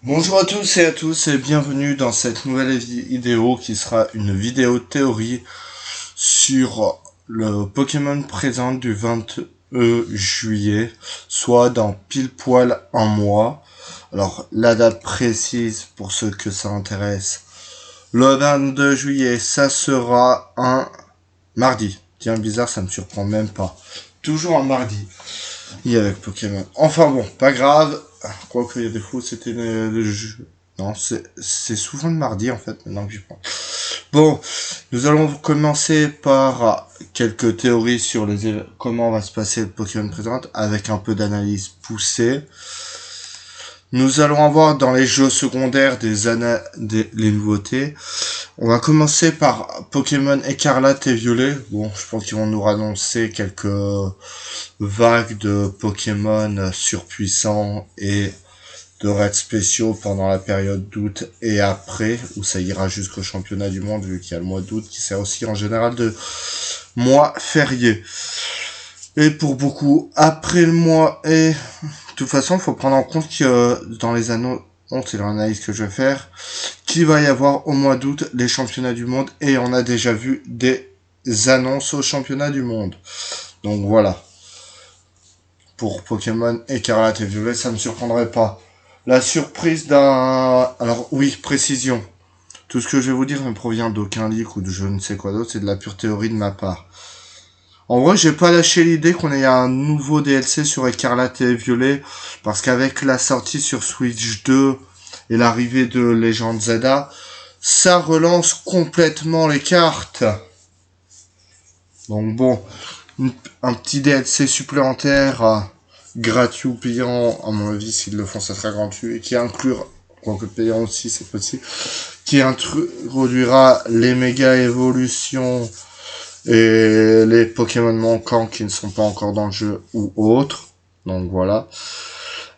Bonjour à tous et à tous et bienvenue dans cette nouvelle vidéo qui sera une vidéo théorie sur le Pokémon présent du 22 juillet, soit dans pile poil un mois. Alors la date précise pour ceux que ça intéresse. Le 22 juillet, ça sera un mardi. Tiens, bizarre, ça me surprend même pas. Toujours un mardi. Et avec Pokémon. Enfin bon, pas grave. Quoique il y a des fois c'était le jeu. Non, c'est souvent le mardi en fait, maintenant que j'y pense. Bon, nous allons commencer par quelques théories sur comment va se passer le Pokémon présent avec un peu d'analyse poussée. Nous allons avoir dans les jeux secondaires les nouveautés. On va commencer par Pokémon Écarlate et Violet. Bon, je pense qu'ils vont nous annoncer quelques vagues de Pokémon surpuissants et de raids spéciaux pendant la période d'août et après, où ça ira jusqu'au championnat du monde, vu qu'il y a le mois d'août qui sert aussi en général de mois férié. Et pour beaucoup, après le mois et... De toute façon, il faut prendre en compte que dans les annonces, c'est l'analyse que je vais faire, qu'il va y avoir au mois d'août les championnats du monde et on a déjà vu des annonces aux championnats du monde. Donc voilà. Pour Pokémon Écarlate et Violet, ça ne me surprendrait pas. La surprise d'un... Alors oui, précision. Tout ce que je vais vous dire ne provient d'aucun leak ou de je ne sais quoi d'autre, c'est de la pure théorie de ma part. En vrai, j'ai pas lâché l'idée qu'on ait un nouveau DLC sur Écarlate et Violet, parce qu'avec la sortie sur Switch 2 et l'arrivée de Legend Zelda, ça relance complètement les cartes. Donc bon, un petit DLC supplémentaire, gratuit ou payant, à mon avis, s'ils le font, ça sera gratuit, et qui inclura, quoique payant aussi, c'est possible, qui introduira les méga évolutions et les Pokémon manquants qui ne sont pas encore dans le jeu ou autres. Donc voilà.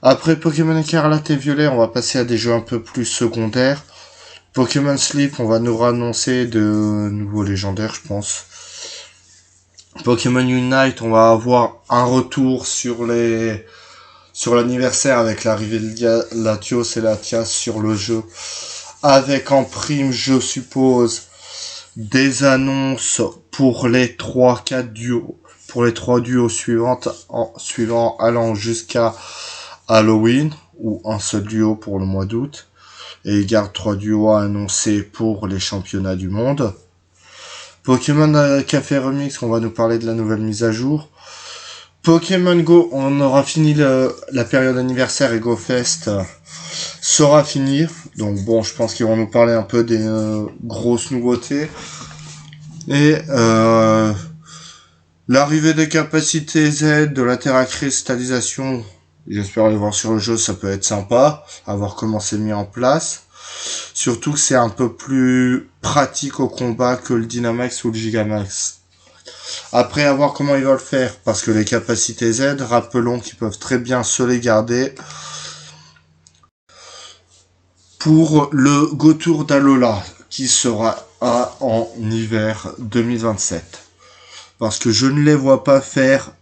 Après Pokémon Écarlate et Violet, on va passer à des jeux un peu plus secondaires. Pokémon Sleep, on va nous annoncer de nouveaux légendaires, je pense. Pokémon Unite, on va avoir un retour sur l'anniversaire avec l'arrivée de Latios et Latias sur le jeu. Avec en prime, je suppose, des annonces pour les 3-4 duos, pour les 3 duos suivants allant jusqu'à Halloween, ou un seul duo pour le mois d'août, et il garde 3 duos à annoncer pour les championnats du monde. Pokémon Café Remix, on va nous parler de la nouvelle mise à jour. Pokémon Go, on aura fini la période anniversaire et Go Fest sera fini. Donc bon, je pense qu'ils vont nous parler un peu des grosses nouveautés. Et l'arrivée des capacités Z, de la terre à cristallisation, j'espère les voir sur le jeu, ça peut être sympa, à voir comment c'est mis en place. Surtout que c'est un peu plus pratique au combat que le Dynamax ou le Gigamax. Après, à voir comment ils vont le faire, parce que les capacités Z, rappelons qu'ils peuvent très bien se les garder pour le Go Tour d'Alola, qui sera en hiver 2027. Parce que je ne les vois pas faire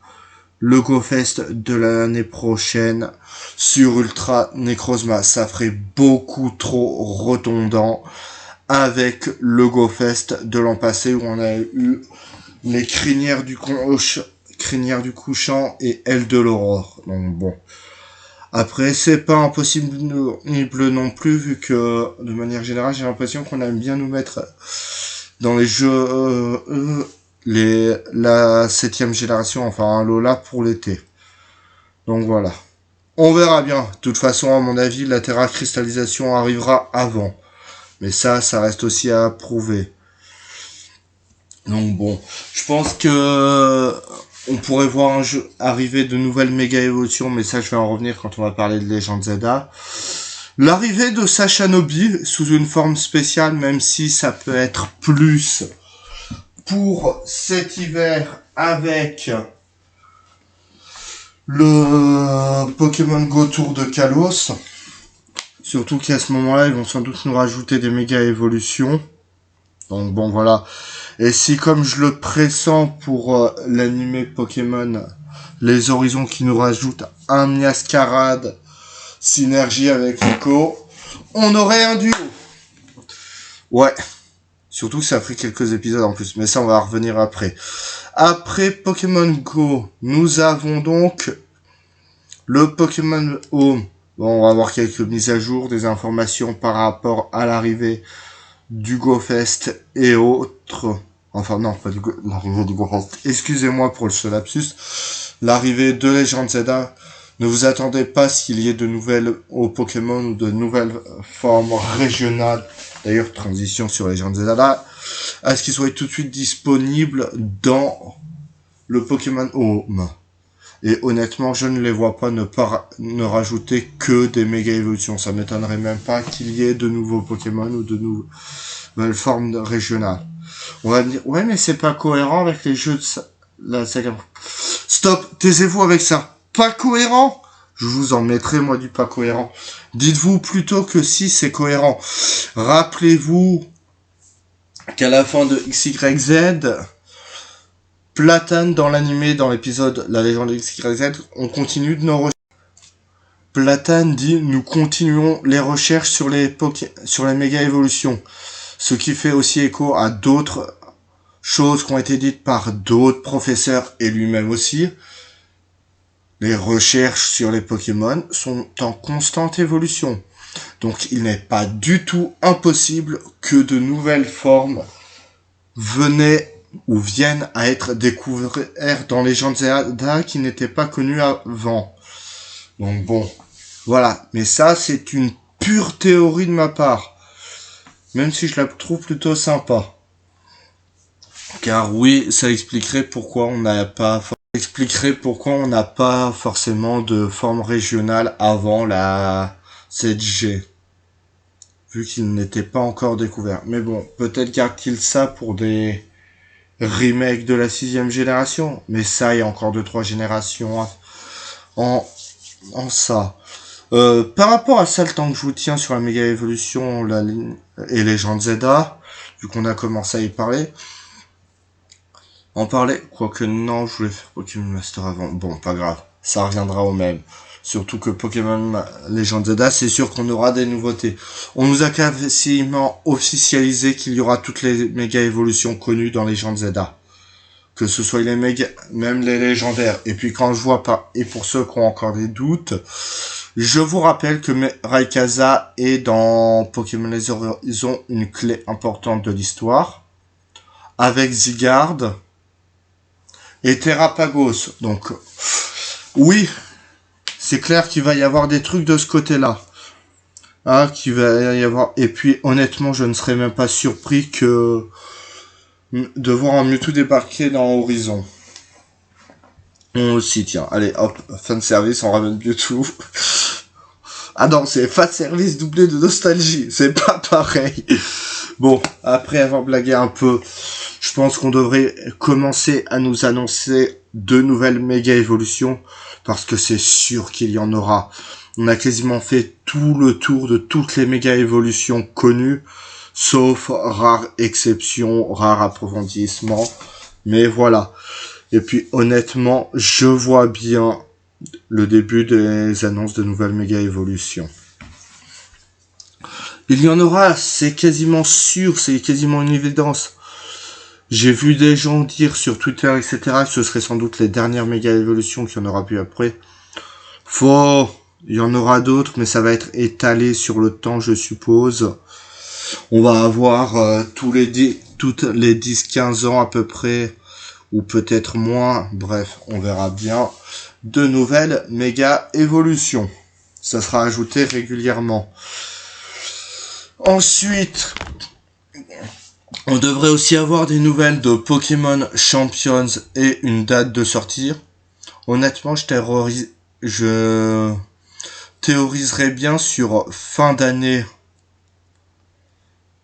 le GoFest de l'année prochaine sur Ultra Necrozma. Ça ferait beaucoup trop redondant avec le GoFest de l'an passé où on a eu les crinières du couchant et ailes de l'aurore. Donc bon. Après, c'est pas impossible non plus, vu que, de manière générale, j'ai l'impression qu'on aime bien nous mettre dans les jeux, la 7ème génération, enfin, un Lola pour l'été. Donc voilà. On verra bien. De toute façon, à mon avis, la Terra cristallisation arrivera avant. Mais ça reste aussi à prouver. Donc bon, je pense que on pourrait voir un jeu arriver de nouvelles méga évolutions, mais ça je vais en revenir quand on va parler de Legend Zelda. L'arrivée de Sashanobi sous une forme spéciale, même si ça peut être plus pour cet hiver avec le Pokémon Go Tour de Kalos. Surtout qu'à ce moment-là, ils vont sans doute nous rajouter des méga évolutions. Donc bon voilà. Et si comme je le pressens pour l'animé Pokémon, les horizons qui nous rajoutent un Miascarade synergie avec Nico, on aurait un duo. Ouais. Surtout que ça a pris quelques épisodes en plus, mais ça on va revenir après. Après Pokémon Go, nous avons donc le Pokémon Home. Bon, on va avoir quelques mises à jour, des informations par rapport à l'arrivée du GoFest et autres. Enfin non, pas l'arrivée du GoFest. Excusez-moi pour ce lapsus. L'arrivée de Legend Zelda. Ne vous attendez pas à ce qu'il y ait de nouvelles au Pokémon ou de nouvelles formes régionales. D'ailleurs, transition sur Legend Zelda. À ce qu'il soit tout de suite disponible dans le Pokémon Home. Et honnêtement, je ne les vois pas ne rajouter que des méga évolutions. Ça m'étonnerait même pas qu'il y ait de nouveaux Pokémon ou de nouvelles formes régionales. On va me dire, ouais, mais c'est pas cohérent avec les jeux de la saga. Stop, taisez-vous avec ça. Pas cohérent? Je vous en mettrai, moi, du pas cohérent. Dites-vous plutôt que si c'est cohérent. Rappelez-vous qu'à la fin de XYZ, Platane dans l'animé, dans l'épisode La légende de XYZ, on continue de nos recherches. Platane dit, nous continuons les recherches sur les méga évolutions. Ce qui fait aussi écho à d'autres choses qui ont été dites par d'autres professeurs et lui-même aussi. Les recherches sur les Pokémon sont en constante évolution. Donc il n'est pas du tout impossible que de nouvelles formes viennent à être découvertes dans les Legend Zelda qui n'étaient pas connues avant. Donc bon, voilà. Mais ça, c'est une pure théorie de ma part. Même si je la trouve plutôt sympa. Car oui, ça expliquerait pourquoi on n'a pas forcément de forme régionale avant la 7G. Vu qu'il n'était pas encore découvert. Mais bon, peut-être garde-t-il ça pour des remakes de la 6ème génération. Mais ça, il y a encore 2-3 générations en ça. Par rapport à ça, le temps que je vous tiens sur la méga évolution et Legend Zelda, vu qu'on a commencé à y parler, quoique non, je voulais faire Pokémon Master avant. Bon, pas grave, ça reviendra au même. Surtout que Pokémon Legend Zelda, c'est sûr qu'on aura des nouveautés. On nous a quasiment officialisé qu'il y aura toutes les méga évolutions connues dans Legend Zelda. Que ce soit les méga, même les légendaires. Et puis quand je vois pas, et pour ceux qui ont encore des doutes, je vous rappelle que Rayquaza est dans Pokémon Les Horizons une clé importante de l'histoire. Avec Zygarde et Terrapagos. Donc, oui, c'est clair qu'il va y avoir des trucs de ce côté-là. Hein, qu'il va y avoir. Et puis, honnêtement, je ne serais même pas surpris de voir un Mewtwo débarquer dans Horizon. On aussi, tiens. Allez, hop, fin de service, on ramène Mewtwo. Ah non, c'est fan service doublé de nostalgie. C'est pas pareil. Bon, après avoir blagué un peu, je pense qu'on devrait commencer à nous annoncer de nouvelles méga évolutions, parce que c'est sûr qu'il y en aura. On a quasiment fait tout le tour de toutes les méga évolutions connues, sauf rare exception, rare approfondissement. Mais voilà. Et puis honnêtement, je vois bien le début des annonces de nouvelles méga évolutions. Il y en aura, c'est quasiment sûr, c'est quasiment une évidence. J'ai vu des gens dire sur Twitter, etc., que ce serait sans doute les dernières méga évolutions qu'il y en aura plus après. Faux, il y en aura d'autres, mais ça va être étalé sur le temps, je suppose. On va avoir toutes les 10-15 ans à peu près, ou peut-être moins, bref, on verra bien, de nouvelles méga évolutions. Ça sera ajouté régulièrement. Ensuite, on devrait aussi avoir des nouvelles de Pokémon Champions et une date de sortie. Honnêtement, je théoriserais bien sur fin d'année.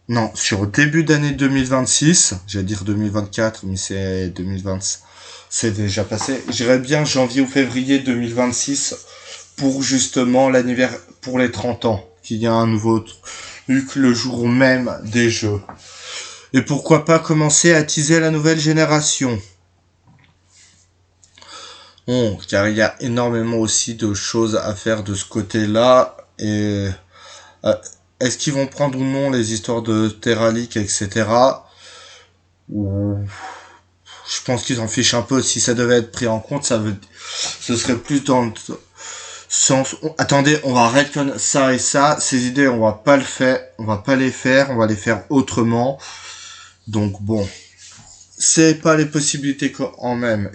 Non, sur début d'année 2026. J'allais dire 2024, mais c'est 2020. C'est déjà passé. J'irais bien janvier ou février 2026 pour justement l'anniversaire, pour les 30 ans. Qu'il y a un nouveau truc le jour même des jeux. Et pourquoi pas commencer à teaser la nouvelle génération. Bon, car il y a énormément aussi de choses à faire de ce côté-là. Et est-ce qu'ils vont prendre ou non les histoires de Terralic, etc. Ou je pense qu'ils en fichent un peu. Si ça devait être pris en compte, ce serait plus dans le sens. Attendez, on va retconner ça et ça. Ces idées, on va pas les faire. On va les faire autrement. Donc bon, c'est pas les possibilités quand même.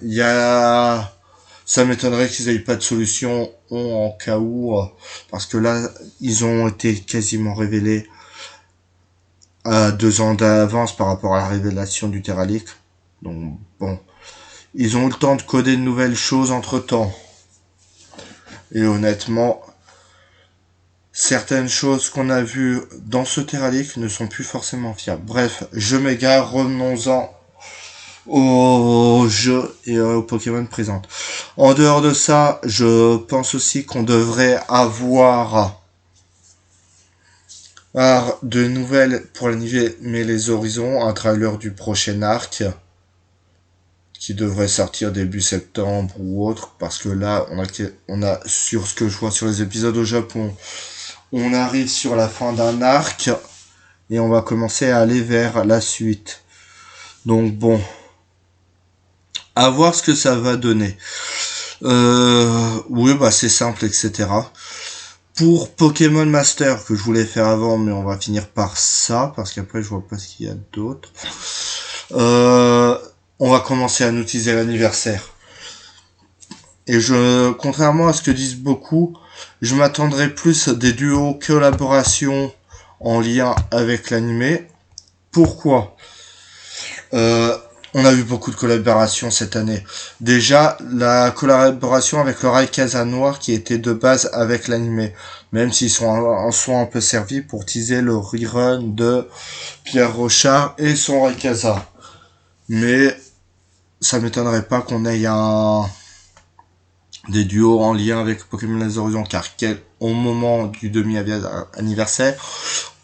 Ça m'étonnerait qu'ils aient pas de solution en cas où, parce que là, ils ont été quasiment révélés à 2 ans d'avance par rapport à la révélation du Terralic. Donc bon, ils ont eu le temps de coder de nouvelles choses entre temps. Et honnêtement, certaines choses qu'on a vues dans ce Terralic ne sont plus forcément fiables. Bref, je m'égare, revenons-en au jeu et aux Pokémon présentes. En dehors de ça, je pense aussi qu'on devrait avoir de nouvelles pour animer les horizons, un trailer du prochain arc qui devrait sortir début septembre ou autre, parce que là on a sur ce que je vois sur les épisodes au Japon, on arrive sur la fin d'un arc et on va commencer à aller vers la suite. Donc bon, à voir ce que ça va donner. Oui, bah c'est simple, etc. Pour Pokémon Master, que je voulais faire avant, mais on va finir par ça, parce qu'après je vois pas ce qu'il y a d'autre. On va commencer à nous teaser l'anniversaire. Et contrairement à ce que disent beaucoup, je m'attendrais plus des duos collaborations en lien avec l'animé. Pourquoi ? On a vu beaucoup de collaborations cette année. Déjà, la collaboration avec le Rayquaza noir qui était de base avec l'animé. Même s'ils en sont un peu servis pour teaser le rerun de Pierre Rochard et son Rayquaza. Mais ça m'étonnerait pas qu'on ait des duos en lien avec Pokémon Les Horizons, car au moment du demi-anniversaire,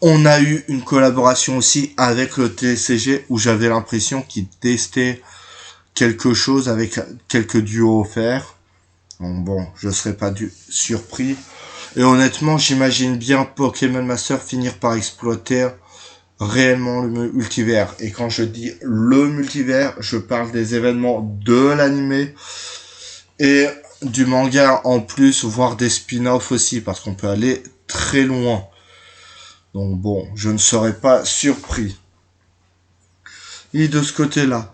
on a eu une collaboration aussi avec le TCG où j'avais l'impression qu'ils testaient quelque chose avec quelques duos offerts. Donc bon, je serais pas surpris. Et honnêtement, j'imagine bien Pokémon Master finir par exploiter réellement le multivers. Et quand je dis le multivers, je parle des événements de l'animé et du manga en plus, voire des spin-offs aussi, parce qu'on peut aller très loin. Donc bon, je ne serais pas surpris. Et de ce côté-là.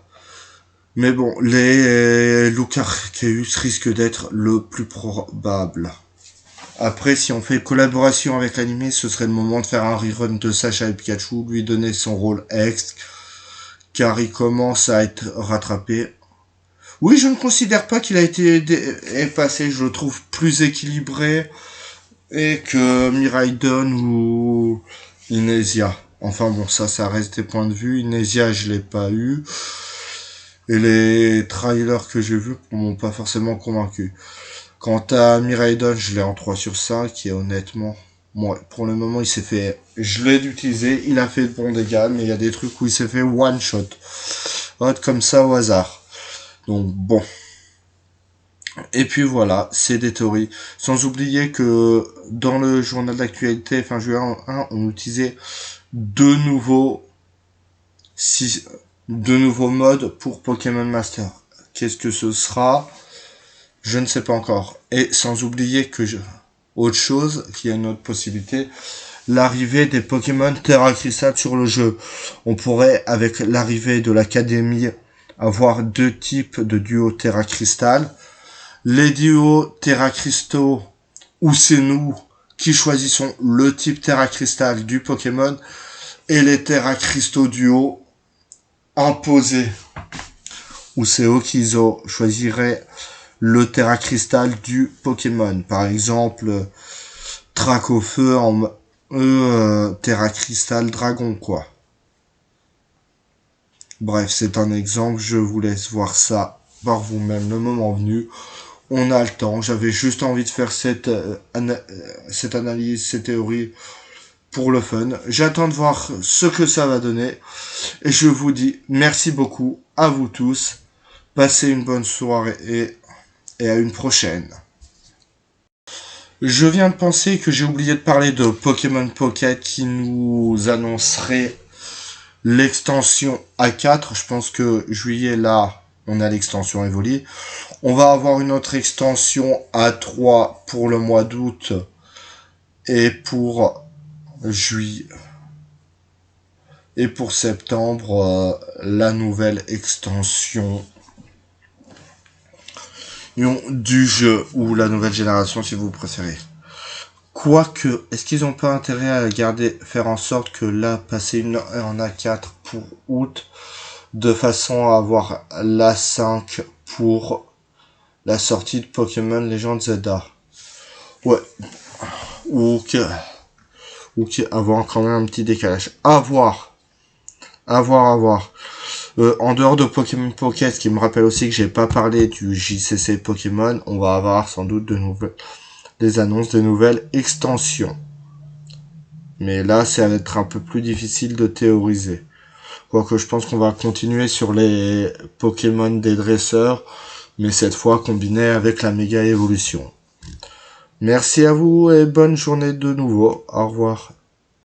Mais bon, les Lucario risquent d'être le plus probable. Après, si on fait collaboration avec l'animé, ce serait le moment de faire un rerun de Sacha et Pikachu, lui donner son rôle ex, car il commence à être rattrapé. Oui, je ne considère pas qu'il a été effacé, je le trouve plus équilibré et que Miraidon ou Inésia. Enfin bon, ça reste des points de vue. Inésia, je l'ai pas eu. Et les trailers que j'ai vus m'ont pas forcément convaincu. Quant à Miraidon, je l'ai en 3 sur 5 et honnêtement, moi, pour le moment, il s'est fait, je l'ai utilisé, il a fait de bons dégâts, mais il y a des trucs où il s'est fait one shot. Comme ça au hasard. Donc bon. Et puis voilà, c'est des théories. Sans oublier que dans le journal d'actualité fin juin 1, on utilisait de nouveaux modes pour Pokémon Master. Qu'est-ce que ce sera ? Je ne sais pas encore. Et sans oublier que autre chose, qu'il y a une autre possibilité, l'arrivée des Pokémon Terra Crystal sur le jeu. On pourrait, avec l'arrivée de l'Académie, avoir 2 types de duos Terra Crystal. Les duos Terra Crystaux, où c'est nous qui choisissons le type Terra Crystal du Pokémon, et les Terra Crystaux duos imposés, où c'est eux qui choisiraient le Terra Crystal du Pokémon. Par exemple, Dracofeu en Terra Crystal Dragon, quoi. Bref, c'est un exemple, je vous laisse voir ça par vous-même le moment venu. On a le temps, j'avais juste envie de faire cette analyse, cette théorie pour le fun. J'attends de voir ce que ça va donner. Et je vous dis merci beaucoup à vous tous. Passez une bonne soirée et à une prochaine. Je viens de penser que j'ai oublié de parler de Pokémon Pocket qui nous annoncerait l'extension A4. Je pense que juillet, là, on a l'extension Evoli. On va avoir une autre extension A3 pour le mois d'août et pour juillet. Et pour septembre, la nouvelle extension du jeu, ou la nouvelle génération si vous préférez. Quoique, est-ce qu'ils n'ont pas intérêt à faire en sorte que là, passer une en A4 pour août, de façon à avoir l'A5 pour la sortie de Pokémon Legend Zelda. Ouais. Ok. Avoir quand même un petit décalage. À voir. En dehors de Pokémon Pocket, ce qui me rappelle aussi que j'ai pas parlé du JCC Pokémon, on va avoir sans doute des annonces de nouvelles extensions. Mais là, ça va être un peu plus difficile de théoriser. Quoique je pense qu'on va continuer sur les Pokémon des dresseurs, mais cette fois combiné avec la méga évolution. Merci à vous et bonne journée de nouveau. Au revoir.